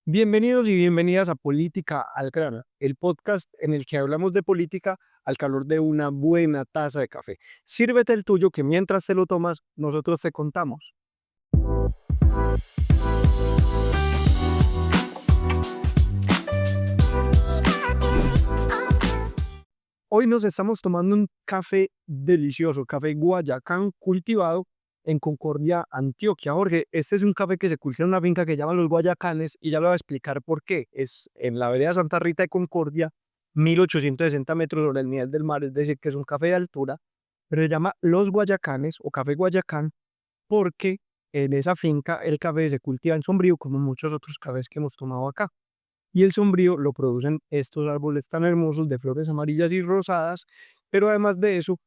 Bienvenidos y bienvenidas a Política al Grano, el podcast en el que hablamos de política al calor de una buena taza de café. Sírvete el tuyo que mientras te lo tomas, nosotros te contamos. Hoy nos estamos tomando un café delicioso, café Guayacán cultivado en Concordia, Antioquia. Jorge, este es un café que se cultiva en una finca que llaman Los Guayacanes y ya lo voy a explicar por qué. Es en la vereda Santa Rita de Concordia, 1860 metros sobre el nivel del mar, es decir, que es un café de altura, pero se llama Los Guayacanes o Café Guayacán porque en esa finca el café se cultiva en sombrío como muchos otros cafés que hemos tomado acá. Y el sombrío lo producen estos árboles tan hermosos de flores amarillas y rosadas, pero además de eso,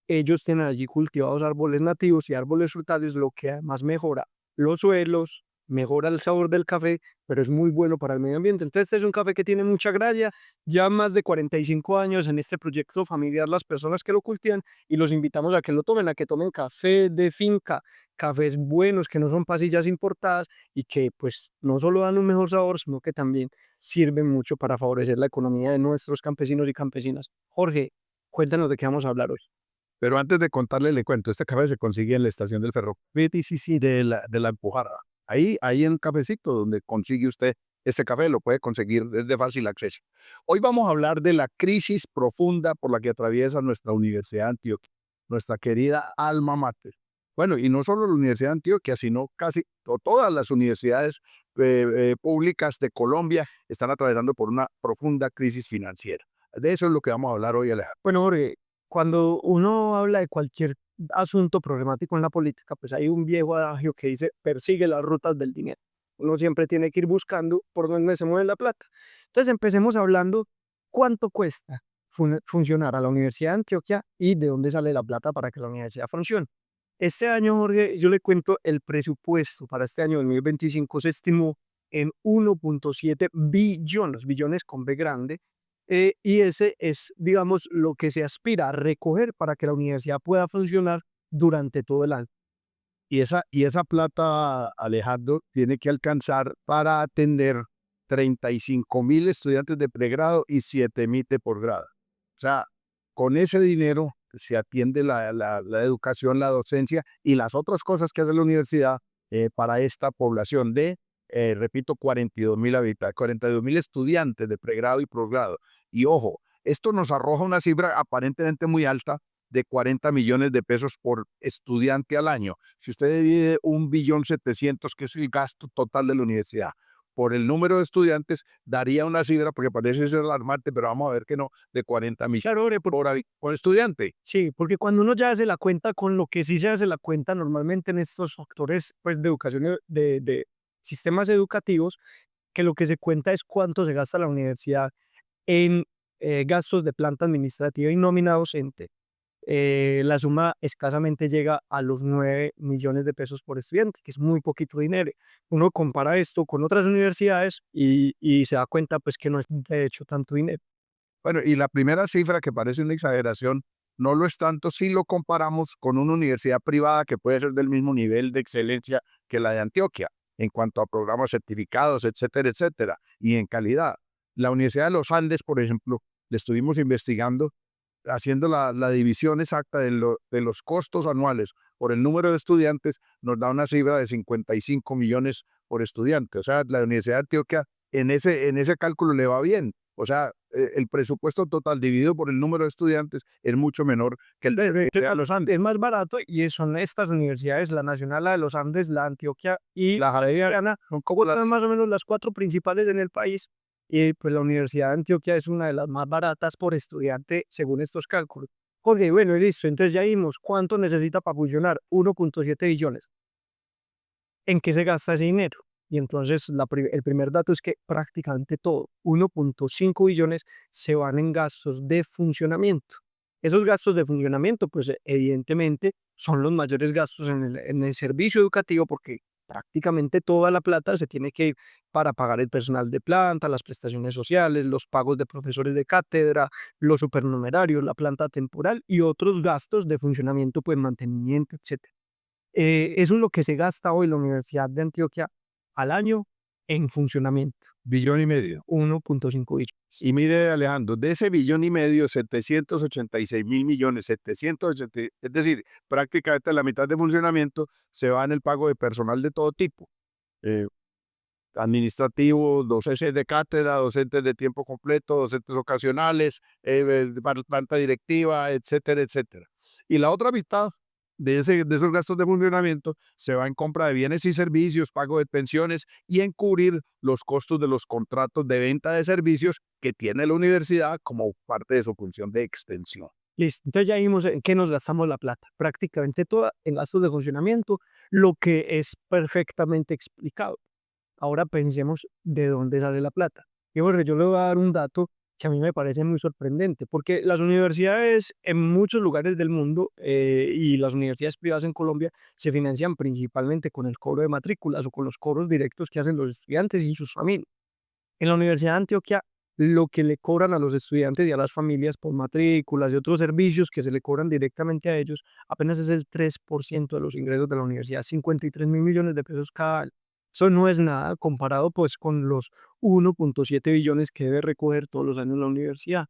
ellos tienen allí cultivados árboles nativos y árboles frutales, lo que además mejora los suelos, mejora el sabor del café, pero es muy bueno para el medio ambiente. Entonces, este es un café que tiene mucha gracia, ya más de 45 años en este proyecto familiar las personas que lo cultivan y los invitamos a que lo tomen, a que tomen café de finca, cafés buenos que no son pasillas importadas y que pues no solo dan un mejor sabor, sino que también sirven mucho para favorecer la economía de nuestros campesinos y campesinas. Jorge, cuéntanos de qué vamos a hablar hoy. Pero antes de contarle, le cuento, este café se consigue en la estación del ferrocarril, sí, sí, de la Empujada. Ahí en un cafecito donde consigue usted este café, lo puede conseguir, es de fácil acceso. Hoy vamos a hablar de la crisis profunda por la que atraviesa nuestra Universidad de Antioquia, nuestra querida alma mater. Bueno, y no solo la Universidad de Antioquia, sino casi todas las universidades públicas de Colombia están atravesando por una profunda crisis financiera. De eso es lo que vamos a hablar hoy, Alejandro. Bueno, Jorge, cuando uno habla de cualquier asunto problemático en la política, pues hay un viejo adagio que dice, persigue las rutas del dinero. Uno siempre tiene que ir buscando por dónde se mueve la plata. Entonces empecemos hablando cuánto cuesta funcionar a la Universidad de Antioquia y de dónde sale la plata para que la universidad funcione. Este año, Jorge, yo le cuento el presupuesto para este año 2025 se estimó en 1,7 billones, billones con B grande, y ese es, digamos, lo que se aspira a recoger para que la universidad pueda funcionar durante todo el año. Y esa plata, Alejandro, tiene que alcanzar para atender 35.000 estudiantes de pregrado y 7.000 de posgrado. O sea, con ese dinero se atiende la educación, la docencia y las otras cosas que hace la universidad para esta población de, repito, 42.000 habitantes, 42.000 estudiantes de pregrado y posgrado. Y ojo, esto nos arroja una cifra aparentemente muy alta de 40 millones de pesos por estudiante al año. Si usted divide 1.700.000, que es el gasto total de la universidad, por el número de estudiantes, daría una cifra, porque parece ser alarmante, pero vamos a ver que no, de 40 millones Claro, Jorge, por estudiante. sí, porque cuando uno ya hace la cuenta con lo que sí se hace la cuenta normalmente en estos factores pues, de educación, de sistemas educativos, que lo que se cuenta es cuánto se gasta la universidad en gastos de planta administrativa y nómina docente. La suma escasamente llega a los 9 millones de pesos por estudiante, que es muy poquito dinero. Uno compara esto con otras universidades y se da cuenta pues que no es de hecho tanto dinero. Bueno, y la primera cifra, que parece una exageración, no lo es tanto si lo comparamos con una universidad privada que puede ser del mismo nivel de excelencia que la de Antioquia, en cuanto a programas certificados, etcétera, etcétera, y en calidad. La Universidad de los Andes, por ejemplo, le estuvimos investigando, haciendo la división exacta de los costos anuales por el número de estudiantes, nos da una cifra de 55 millones por estudiante. O sea, la Universidad de Antioquia en ese cálculo le va bien. O sea, el presupuesto total dividido por el número de estudiantes es mucho menor que el de la Universidad de los Andes. Es más barato y son estas universidades, la Nacional, la de los Andes, la Antioquia y la Javeriana, son como más o menos las cuatro principales en el país. Y pues la Universidad de Antioquia es una de las más baratas por estudiante según estos cálculos. Ok, bueno, y listo. Entonces ya vimos cuánto necesita para funcionar. 1,7 billones. ¿En qué se gasta ese dinero? Y entonces el primer dato es que prácticamente todo, 1,5 billones, se van en gastos de funcionamiento. Esos gastos de funcionamiento, pues evidentemente son los mayores gastos en el servicio educativo porque prácticamente toda la plata se tiene que ir para pagar el personal de planta, las prestaciones sociales, los pagos de profesores de cátedra, los supernumerarios, la planta temporal y otros gastos de funcionamiento, pues mantenimiento, etc. Eso es lo que se gasta hoy la Universidad de Antioquia al año en funcionamiento. Billón y medio. 1.5 billones. Y mire, Alejandro, de ese billón y medio, 786.000 millones, 780, es decir, prácticamente la mitad de funcionamiento se va en el pago de personal de todo tipo. eh, Administrativos, docentes de cátedra, docentes de tiempo completo, docentes ocasionales, planta directiva, etcétera, etcétera. Y la otra mitad de esos gastos de funcionamiento se va en compra de bienes y servicios, pago de pensiones y en cubrir los costos de los contratos de venta de servicios que tiene la universidad como parte de su función de extensión. Listo. Entonces ya vimos en qué nos gastamos la plata. Prácticamente toda en gastos de funcionamiento, lo que es perfectamente explicado. Ahora pensemos de dónde sale la plata. Y bueno, yo le voy a dar un dato que a mí me parece muy sorprendente, porque las universidades en muchos lugares del mundo y las universidades privadas en Colombia se financian principalmente con el cobro de matrículas o con los cobros directos que hacen los estudiantes y sus familias. En la Universidad de Antioquia, lo que le cobran a los estudiantes y a las familias por matrículas y otros servicios que se le cobran directamente a ellos, apenas es el 3% de los ingresos de la universidad, 53.000 millones de pesos cada año. Eso no es nada comparado pues con los 1.7 billones que debe recoger todos los años la universidad.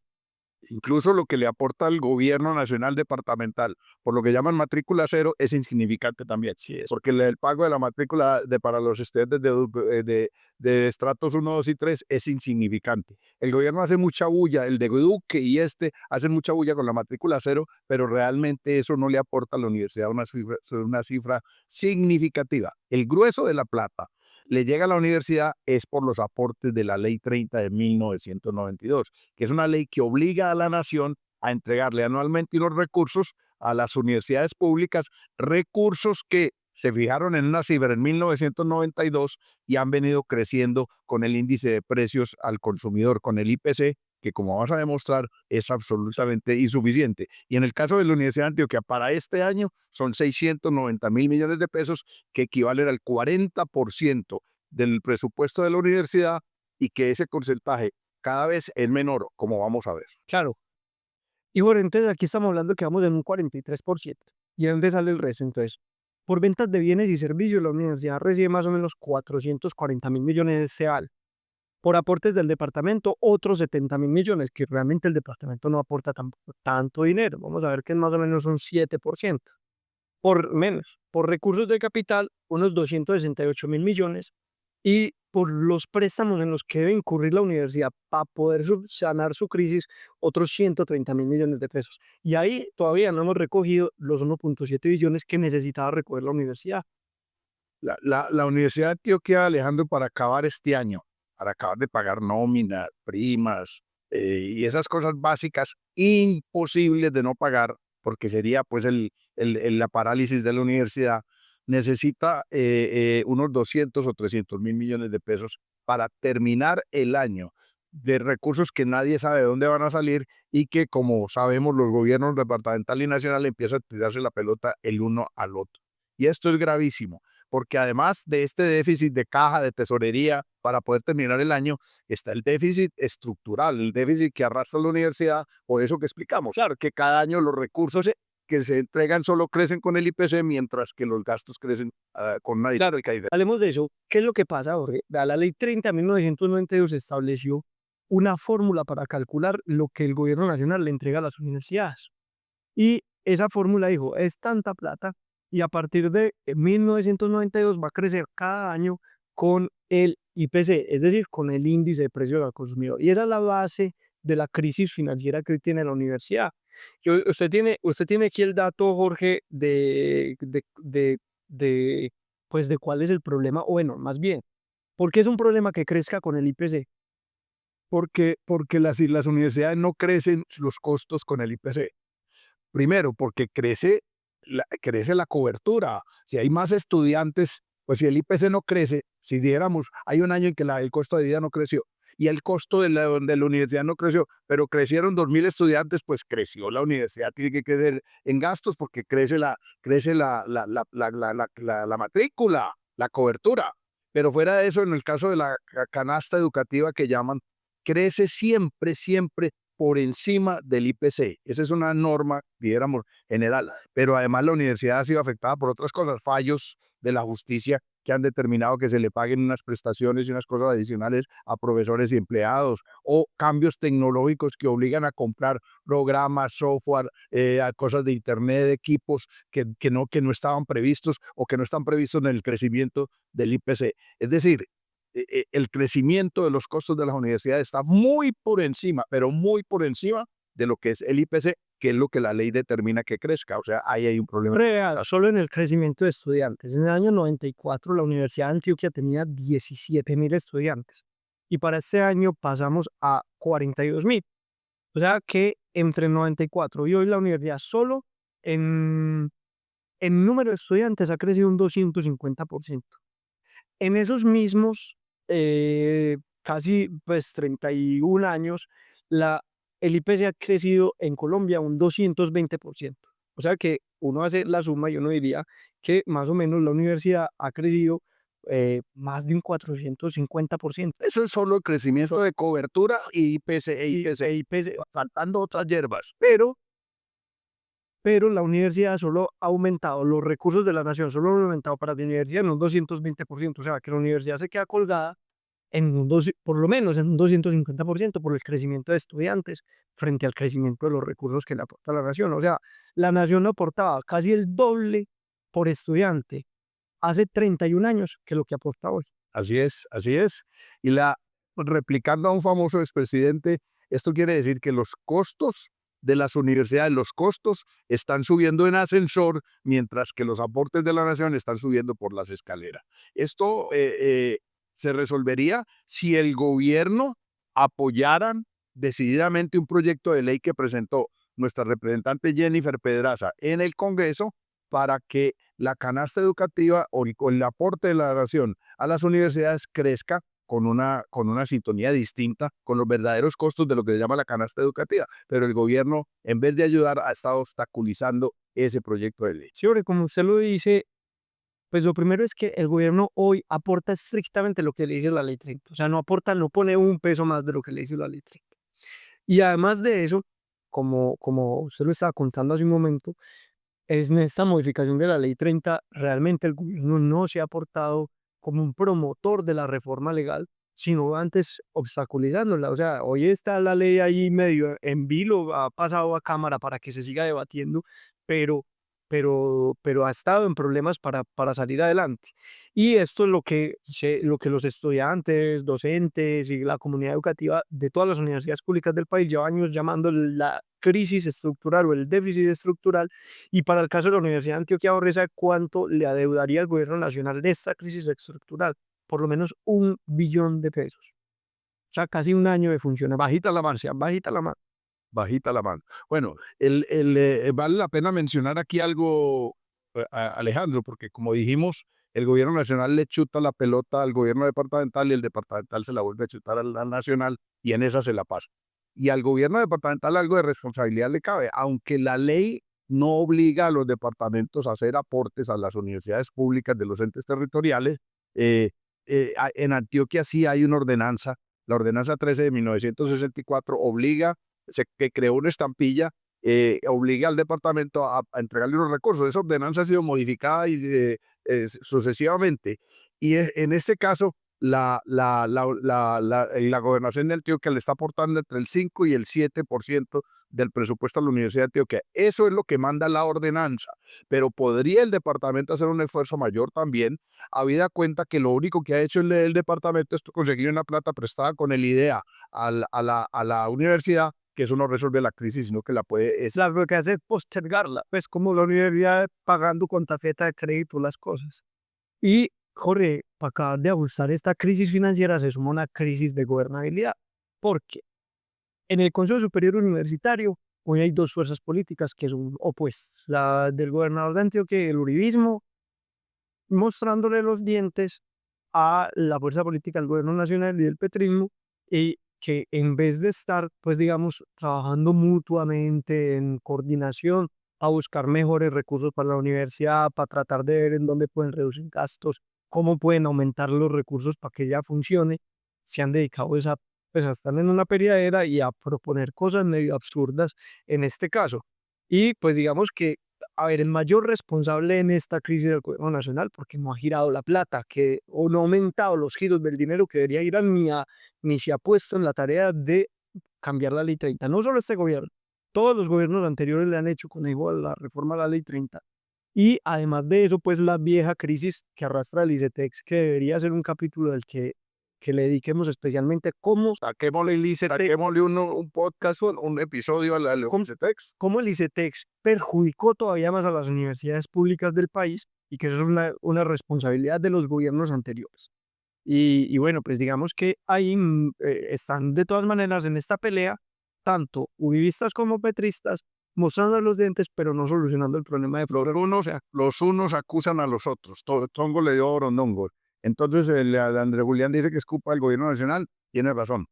Incluso lo que le aporta el gobierno nacional departamental, por lo que llaman matrícula cero, es insignificante también. Sí, es. Porque el pago de la matrícula para los estudiantes de estratos 1, 2 y 3 es insignificante. El gobierno hace mucha bulla, el de Duque y hacen mucha bulla con la matrícula cero, pero realmente eso no le aporta a la universidad una cifra significativa. El grueso de la plata le llega a la universidad es por los aportes de la Ley 30 de 1992, que es una ley que obliga a la nación a entregarle anualmente unos recursos a las universidades públicas, recursos que se fijaron en una cifra en 1992 y han venido creciendo con el índice de precios al consumidor, con el IPC, que como vamos a demostrar es absolutamente insuficiente. Y en el caso de la Universidad de Antioquia, para este año son 690.000 millones de pesos, que equivalen al 40% del presupuesto de la universidad y que ese porcentaje cada vez es menor, como vamos a ver. Claro. Y bueno, entonces aquí estamos hablando que vamos en un 43%. ¿Y de dónde sale el resto? Entonces, por ventas de bienes y servicios, la universidad recibe más o menos 440.000 millones de este año. Por aportes del departamento, otros 70.000 millones, que realmente el departamento no aporta tampoco tanto dinero. Vamos a ver que es más o menos un 7%. Por menos, por recursos de capital, unos 268.000 millones. Y por los préstamos en los que debe incurrir la universidad para poder subsanar su crisis, otros 130.000 millones de pesos. Y ahí todavía no hemos recogido los 1.7 billones que necesitaba recoger la universidad. La Universidad de Antioquia, Alejandro, para acabar este año, para acabar de pagar nóminas, primas y esas cosas básicas imposibles de no pagar, porque sería pues la parálisis de la universidad, necesita unos 200 o 300.000 millones de pesos para terminar el año de recursos que nadie sabe de dónde van a salir y que, como sabemos, los gobiernos departamental y nacional empiezan a tirarse la pelota el uno al otro. Y esto es gravísimo, porque además de este déficit de caja, de tesorería, para poder terminar el año, está el déficit estructural, el déficit que arrastra la universidad, por eso que explicamos, claro, que cada año los recursos que se entregan solo crecen con el IPC, mientras que los gastos crecen con una dinámica diferente. Hablemos de eso. ¿Qué es lo que pasa, Jorge? Vea, la ley 30 de 1992 estableció una fórmula para calcular lo que el gobierno nacional le entrega a las universidades. Y esa fórmula dijo, es tanta plata y a partir de 1992 va a crecer cada año con el IPC, es decir, con el índice de precios al consumidor. Y esa es la base de la crisis financiera que hoy tiene la universidad. Usted tiene aquí el dato, Jorge, de, pues de cuál es el problema, o bueno, más bien, ¿por qué es un problema que crezca con el IPC? Porque las universidades no crecen los costos con el IPC. Primero, porque crece la cobertura. Si hay más estudiantes, pues si el IPC no crece, si dijéramos, hay un año en que el costo de vida no creció y el costo de la universidad no creció, pero crecieron 2.000 estudiantes, pues creció la universidad, tiene que crecer en gastos porque crece la matrícula, la cobertura. Pero fuera de eso, en el caso de la canasta educativa que llaman, crece siempre, siempre por encima del IPC. Esa es una norma, dijéramos, general. Pero además la universidad ha sido afectada por otras cosas, fallos de la justicia que han determinado que se le paguen unas prestaciones y unas cosas adicionales a profesores y empleados, o cambios tecnológicos que obligan a comprar programas, software, a cosas de internet, equipos que no estaban previstos o que no están previstos en el crecimiento del IPC. Es decir, el crecimiento de los costos de las universidades está muy por encima, pero muy por encima de lo que es el IPC, que es lo que la ley determina que crezca. O sea, ahí hay un problema. Real, solo en el crecimiento de estudiantes. En el año 94 la Universidad de Antioquia tenía 17.000 estudiantes y para este año pasamos a 42.000. O sea que entre el 94 y hoy la universidad solo en número de estudiantes ha crecido un 250%. En esos mismos casi pues 31 años, el IPC ha crecido en Colombia un 220%. O sea que uno hace la suma y uno diría que más o menos la universidad ha crecido más de un 450%. Eso es solo el crecimiento de cobertura y IPC, IPC, faltando otras hierbas. pero la universidad solo ha aumentado, los recursos de la nación solo han aumentado para la universidad en un 220%. O sea que la universidad se queda colgada por lo menos en un 250% por el crecimiento de estudiantes frente al crecimiento de los recursos que le aporta la nación. O sea, la nación aportaba casi el doble por estudiante hace 31 años que lo que aporta hoy. Así es, así es. Y replicando a un famoso expresidente, esto quiere decir que los costos de las universidades, los costos están subiendo en ascensor, mientras que los aportes de la nación están subiendo por las escaleras. Esto se resolvería si el gobierno apoyaran decididamente un proyecto de ley que presentó nuestra representante Jennifer Pedraza en el Congreso para que la canasta educativa o el aporte de la nación a las universidades crezca con una sintonía distinta con los verdaderos costos de lo que se llama la canasta educativa. Pero el gobierno, en vez de ayudar, ha estado obstaculizando ese proyecto de ley. Sí, como usted lo dice, pues lo primero es que el gobierno hoy aporta estrictamente lo que le dice la ley 30. O sea, no aporta, no pone un peso más de lo que le dice la ley 30. Y además de eso, como usted lo estaba contando hace un momento, es en esta modificación de la ley 30, realmente el gobierno no se ha portado como un promotor de la reforma legal, sino antes obstaculizándola. O sea, hoy está la ley ahí medio en vilo, ha pasado a Cámara para que se siga debatiendo, pero, pero ha estado en problemas para salir adelante. Y esto es lo que los estudiantes, docentes y la comunidad educativa de todas las universidades públicas del país llevan años llamando la crisis estructural o el déficit estructural. Y para el caso de la Universidad de Antioquia, ahora sabe cuánto le adeudaría el gobierno nacional de esta crisis estructural. Por lo menos 1 billón de pesos. O sea, casi un año de funcionamiento. Bajita la mano, Bajita la mano. bajita la mano. Bueno, vale la pena mencionar aquí algo, Alejandro, porque como dijimos, el gobierno nacional le chuta la pelota al gobierno departamental y el departamental se la vuelve a chutar al nacional y en esa se la pasa. Y al gobierno departamental algo de responsabilidad le cabe, aunque la ley no obliga a los departamentos a hacer aportes a las universidades públicas de los entes territoriales. En Antioquia sí hay una ordenanza, la ordenanza 13 de 1964 obliga, que creó una estampilla, obliga al departamento a entregarle los recursos. Esa ordenanza ha sido modificada sucesivamente. Y en este caso, la gobernación de Antioquia le está aportando entre el 5 y el 7% del presupuesto a la Universidad de Antioquia. Eso es lo que manda la ordenanza, pero podría el departamento hacer un esfuerzo mayor también, habida cuenta que lo único que ha hecho el departamento es conseguir una plata prestada con el IDEA a la universidad, que eso no resuelve la crisis, sino que la puede... Lo que hace es postergarla, pues como la universidad pagando con tarjeta de crédito las cosas. Y, Jorge, para acabar de ajustar esta crisis financiera se suma una crisis de gobernabilidad. Porque en el Consejo Superior Universitario hoy hay dos fuerzas políticas que son opuestas. La del gobernador de Antioquia, el uribismo, mostrándole los dientes a la fuerza política del gobierno nacional y del petrismo, y que en vez de estar, pues digamos, trabajando mutuamente en coordinación a buscar mejores recursos para la universidad, para tratar de ver en dónde pueden reducir gastos, cómo pueden aumentar los recursos para que ya funcione, se han dedicado pues, a estar en una peleadera y a proponer cosas medio absurdas en este caso. Y pues digamos que a ver, el mayor responsable en esta crisis del gobierno nacional, porque no ha girado la plata, o no ha aumentado los giros del dinero que debería girar, ni se ha puesto en la tarea de cambiar la ley 30. No solo este gobierno, todos los gobiernos anteriores le han hecho con igual la reforma a la ley 30. Y además de eso, pues la vieja crisis que arrastra el ICETEX, que debería ser un capítulo del que le dediquemos especialmente Saquémosle el ICETEX, saquémosle un podcast, un episodio al ICETEX. cómo el ICETEX perjudicó todavía más a las universidades públicas del país y que eso es una responsabilidad de los gobiernos anteriores. Y bueno, pues digamos que ahí están de todas maneras en esta pelea, tanto uribistas como petristas, mostrando los dientes, pero no solucionando el problema de Flor. Los unos acusan a los otros. Tongo le dio a Borondongo. Entonces Andrés Julián dice que es culpa del gobierno nacional. Tiene razón,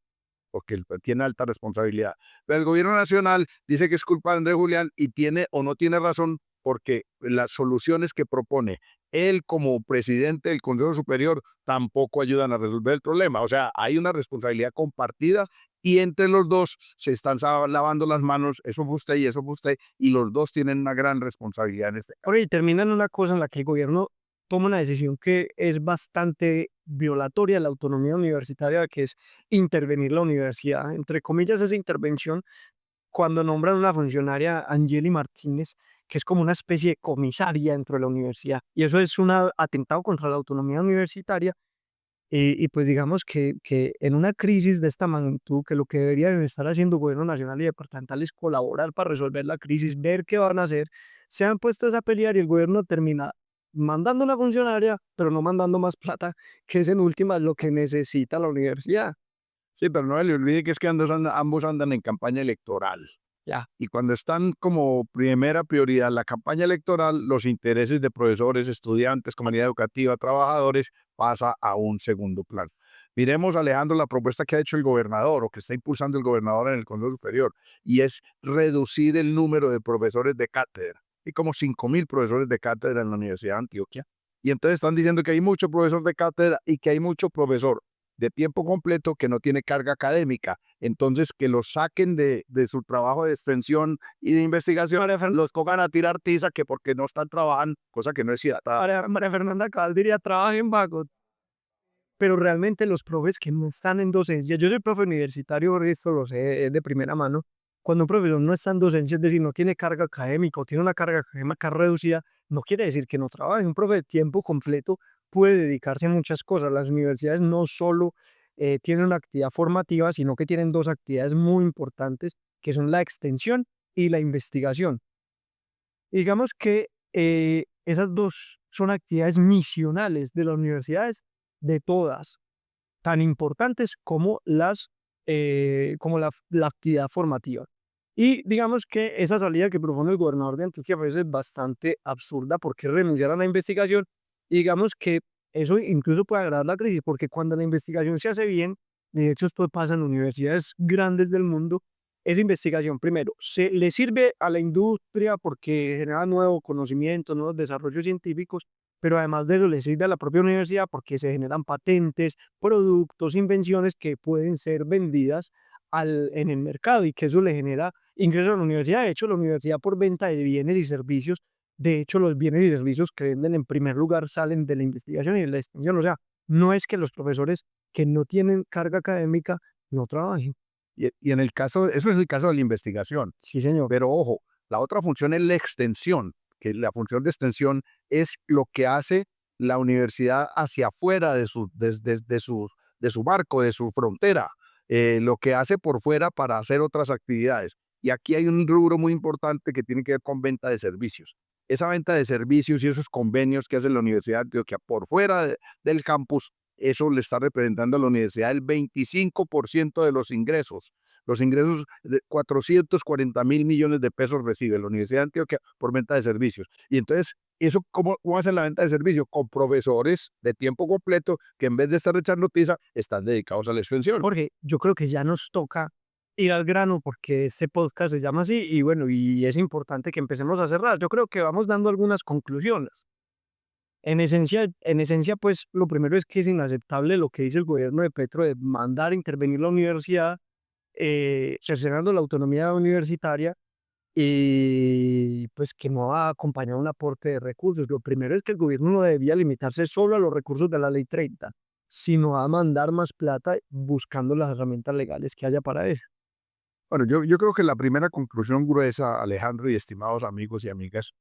porque él tiene alta responsabilidad. Pero el gobierno nacional dice que es culpa de Andrés Julián y tiene o no tiene razón porque las soluciones que propone él como presidente del Consejo Superior tampoco ayudan a resolver el problema. O sea, hay una responsabilidad compartida y entre los dos se están lavando las manos, eso fue usted y eso fue usted, y los dos tienen una gran responsabilidad en este caso. Ahora, y termina en una cosa en la que el gobierno toma una decisión que es bastante violatoria de la autonomía universitaria, que es intervenir la universidad. Entre comillas, esa intervención cuando nombran una funcionaria, Angeli Martínez, que es como una especie de comisaria dentro de la universidad. Y eso es un atentado contra la autonomía universitaria. Y pues digamos que en una crisis de esta magnitud, que lo que deberían estar haciendo gobierno nacional y departamental es colaborar para resolver la crisis, ver qué van a hacer, se han puesto a pelear y el gobierno termina mandando una funcionaria, pero no mandando más plata, que es en última lo que necesita la universidad. Sí, pero no le olvide que es que ambos andan en campaña electoral. Ya. Y cuando están como primera prioridad la campaña electoral, los intereses de profesores, estudiantes, comunidad educativa, trabajadores, pasa a un segundo plano. Miremos, Alejandro, la propuesta que ha hecho el gobernador o que está impulsando el gobernador en el Consejo Superior, y es reducir el número de profesores de cátedra. Hay como 5.000 profesores de cátedra en la Universidad de Antioquia. Y entonces están diciendo que hay mucho profesor de cátedra y que hay mucho profesor de tiempo completo que no tiene carga académica. Entonces, que los saquen de su trabajo de extensión y de investigación, los pongan a tirar tiza que porque no están trabajando, cosa que no es cierta. María Fernanda Cabal diría, trabaja en vago, pero realmente los profes que no están en docencia, yo soy profe universitario, esto lo sé de primera mano, cuando un profesor no está en docencia, es decir, no tiene carga académica o tiene una carga académica reducida, no quiere decir que no trabaje. Un profe de tiempo completo puede dedicarse a muchas cosas. Las universidades no solo tienen una actividad formativa, sino que tienen dos actividades muy importantes, que son la extensión y la investigación. Y digamos que esas dos son actividades misionales de las universidades, de todas, tan importantes como la actividad formativa. Y digamos que esa salida que propone el gobernador de Antioquia pues es bastante absurda, porque renunciar a la investigación, y digamos que eso incluso puede agravar la crisis, porque cuando la investigación se hace bien, de hecho esto pasa en universidades grandes del mundo, esa investigación primero le sirve a la industria porque genera nuevo conocimiento, nuevos desarrollos científicos, pero además de eso le sirve a la propia universidad porque se generan patentes, productos, invenciones que pueden ser vendidas en el mercado y que eso le genera ingresos a la universidad. De hecho, la universidad por venta de bienes y servicios, de hecho los bienes y servicios que venden en primer lugar salen de la investigación y de la extensión. O sea, no es que los profesores que no tienen carga académica no trabajen. Y en el caso, eso es el caso de la investigación. Sí, señor. Pero ojo, la otra función es la extensión, que la función de extensión es lo que hace la universidad hacia afuera de su marco, de su frontera, lo que hace por fuera para hacer otras actividades. Y aquí hay un rubro muy importante que tiene que ver con venta de servicios. Esa venta de servicios y esos convenios que hace la Universidad de Antioquia por fuera del campus, eso le está representando a la universidad el 25% de los ingresos. Los ingresos de 440.000 millones de pesos recibe la Universidad de Antioquia por venta de servicios. Y entonces, ¿eso cómo hace la venta de servicios? Con profesores de tiempo completo que en vez de estar echando tiza, están dedicados a la extensión. Jorge, yo creo que ya nos toca ir al grano porque este podcast se llama así y bueno, y es importante que empecemos a cerrar. Yo creo que vamos dando algunas conclusiones. En esencia, pues lo primero es que es inaceptable lo que dice el gobierno de Petro de mandar a intervenir la universidad, cercenando la autonomía universitaria y pues que no va a acompañar un aporte de recursos. Lo primero es que el gobierno no debía limitarse solo a los recursos de la Ley 30, sino a mandar más plata buscando las herramientas legales que haya para eso. Bueno, yo creo que la primera conclusión gruesa, Alejandro y estimados amigos y amigas,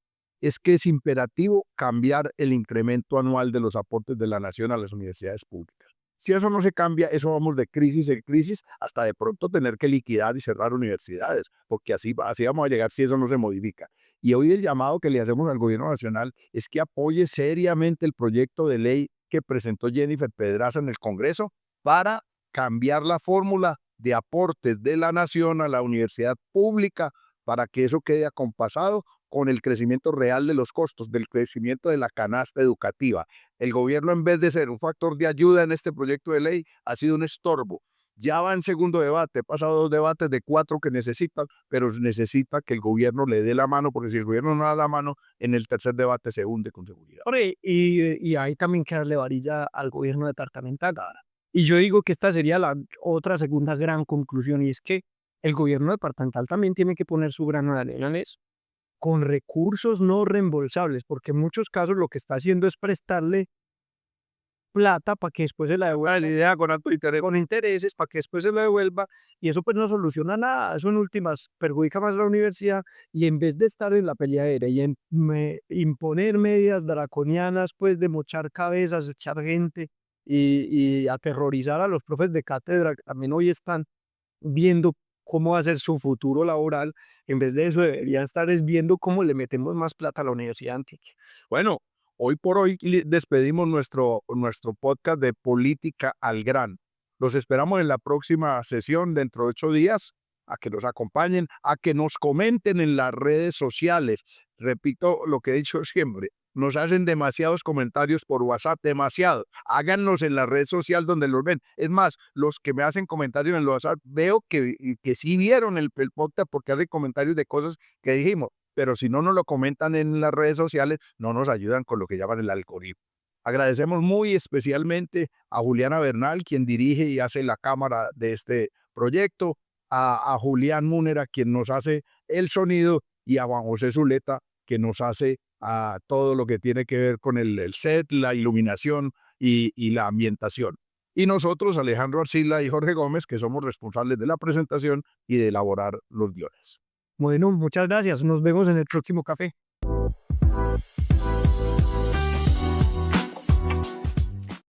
es que es imperativo cambiar el incremento anual de los aportes de la nación a las universidades públicas. Si eso no se cambia, eso vamos de crisis en crisis hasta de pronto tener que liquidar y cerrar universidades, porque así vamos a llegar si eso no se modifica. Y hoy el llamado que le hacemos al gobierno nacional es que apoye seriamente el proyecto de ley que presentó Jennifer Pedraza en el Congreso para cambiar la fórmula de aportes de la nación a la universidad pública para que eso quede acompasado con el crecimiento real de los costos, del crecimiento de la canasta educativa. El gobierno, en vez de ser un factor de ayuda en este proyecto de ley, ha sido un estorbo. Ya va en segundo debate, he pasado 2 debates de 4 que necesitan, pero necesita que el gobierno le dé la mano, porque si el gobierno no da la mano, en el tercer debate se hunde con seguridad. Y hay también que darle varilla al gobierno departamental ahora. Y yo digo que esta sería la otra segunda gran conclusión, y es que el gobierno departamental también tiene que poner su grano de arena en eso, con recursos no reembolsables, porque en muchos casos lo que está haciendo es prestarle plata para que después se la devuelva La idea con alto interés. con intereses, para que después se la devuelva, y eso pues no soluciona nada, eso en últimas perjudica más a la universidad, y en vez de estar en la peleadera y imponer medidas draconianas, pues de mochar cabezas, echar gente y aterrorizar a los profes de cátedra, que también hoy están viendo cómo va a ser su futuro laboral, en vez de eso deberían estar es viendo cómo le metemos más plata a la Universidad Antioquia. Bueno, hoy por hoy despedimos nuestro podcast de Política al Grano. Los esperamos en la próxima sesión dentro de 8 días, a que nos acompañen, a que nos comenten en las redes sociales. Repito lo que he dicho siempre, nos hacen demasiados comentarios por WhatsApp, demasiado. Háganlos en la red social donde los ven. Es más, los que me hacen comentarios en el WhatsApp, veo que sí vieron el podcast porque hacen comentarios de cosas que dijimos, pero si no nos lo comentan en las redes sociales, no nos ayudan con lo que llaman el algoritmo. Agradecemos muy especialmente a Juliana Bernal, quien dirige y hace la cámara de este proyecto, a Julián Múnera, quien nos hace el sonido, y a Juan José Zuleta, que nos hace todo lo que tiene que ver con el set, la iluminación y la ambientación. Y nosotros, Alejandro Arcila y Jorge Gómez, que somos responsables de la presentación y de elaborar los guiones. Bueno, muchas gracias, nos vemos en el próximo café.